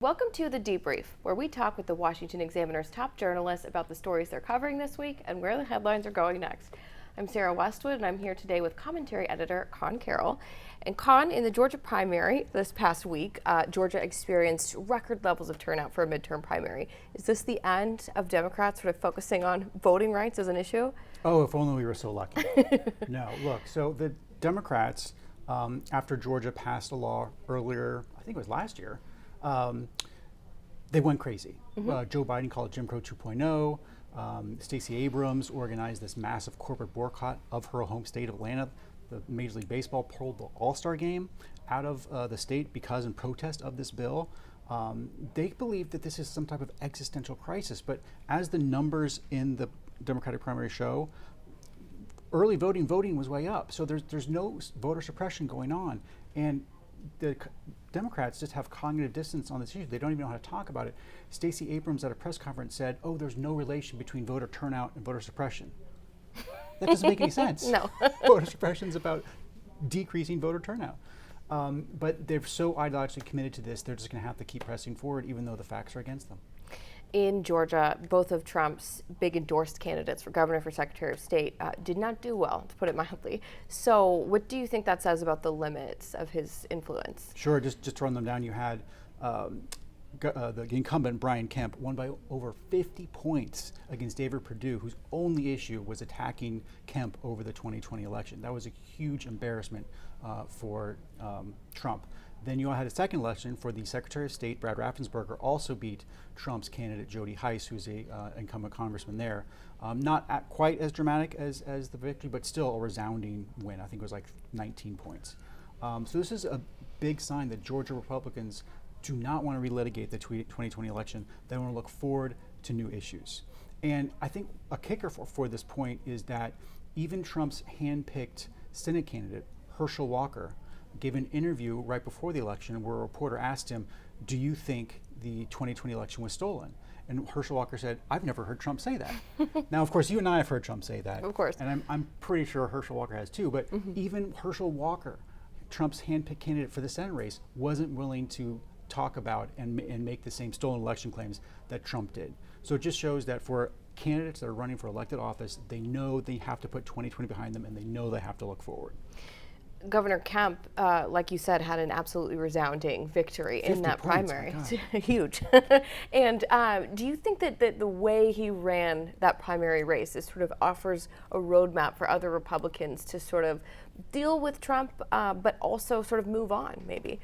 Welcome to The Debrief, where we talk with the Washington Examiner's top journalists about the stories they're covering this week and where the headlines are going next. I'm Sarah Westwood, and I'm here today with commentary editor Conn Carroll. And Conn, in the Georgia primary this past week, Georgia experienced record levels of turnout for a midterm primary. Is this the end of Democrats sort of focusing on voting rights as an issue? Oh, if only we were so lucky. No, look, so the Democrats, after Georgia passed a law earlier, I think it was last year, they went crazy. Joe Biden called it Jim Crow 2.0. Stacey Abrams organized this massive corporate boycott of her home state of Atlanta. The Major League Baseball pulled the All-Star game out of the state because in protest of this bill. They believe that this is some type of existential crisis, but as the numbers in the Democratic primary show, early voting was way up. So there's no voter suppression going on. And the Democrats just have cognitive dissonance on this issue. They don't even know how to talk about it. Stacey Abrams at a press conference said, oh, there's no relation between voter turnout and voter suppression. That doesn't make any sense. No. Voter suppression is about decreasing voter turnout. But they're so ideologically committed to this, they're just going to have to keep pressing forward even though the facts are against them. In Georgia, both of Trump's big endorsed candidates for governor, for secretary of state, did not do well, to put it mildly. So what do you think that says about the limits of his influence? Sure, just to run them down, you had the incumbent Brian Kemp won by over 50 points against David Perdue, whose only issue was attacking Kemp over the 2020 election. That was a huge embarrassment for Trump. Then you had a second election for the Secretary of State. Brad Raffensperger also beat Trump's candidate, Jody Hice, who's a incumbent congressman there. Not quite as dramatic as the victory, but still a resounding win. I think it was like 19 points. So this is a big sign that Georgia Republicans do not want to relitigate the 2020 election. They want to look forward to new issues. And I think a kicker for this point is that even Trump's hand-picked Senate candidate, Herschel Walker, gave an interview right before the election where a reporter asked him, do you think the 2020 election was stolen? And Herschel Walker said, I've never heard Trump say that. Now, of course, you and I have heard Trump say that. Of course. And I'm pretty sure Herschel Walker has too, but even Herschel Walker, Trump's hand-picked candidate for the Senate race, wasn't willing to talk about and make the same stolen election claims that Trump did. So it just shows that for candidates that are running for elected office, they know they have to put 2020 behind them and they know they have to look forward. Governor Kemp, like you said, had an absolutely resounding victory in that primary. Huge. And do you think that the way he ran that primary race is sort of offers a roadmap for other Republicans to sort of deal with Trump, but also sort of move on, maybe?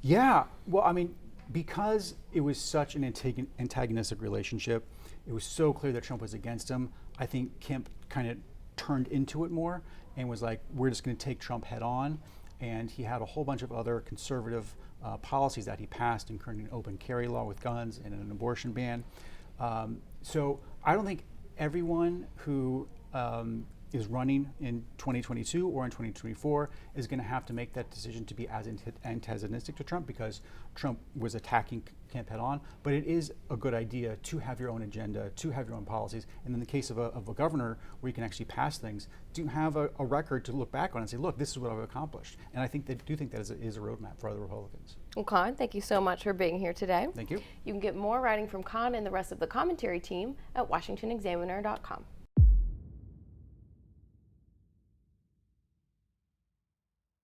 Yeah. Well, I mean, because it was such an antagonistic relationship, it was so clear that Trump was against him. I think Kemp kind of turned into it more and was like, we're just going to take Trump head on. And he had a whole bunch of other conservative policies that he passed, including an open carry law with guns and an abortion ban. So I don't think everyone who is running in 2022 or in 2024 is going to have to make that decision to be as antagonistic to Trump because Trump was attacking Kemp head on. But it is a good idea to have your own agenda, to have your own policies. And in the case of a governor where you can actually pass things, to have a record to look back on and say, look, this is what I've accomplished. And I think they do think that is a roadmap for other Republicans. Well, Conn, thank you so much for being here today. Thank you. You can get more writing from Conn and the rest of the commentary team at washingtonexaminer.com.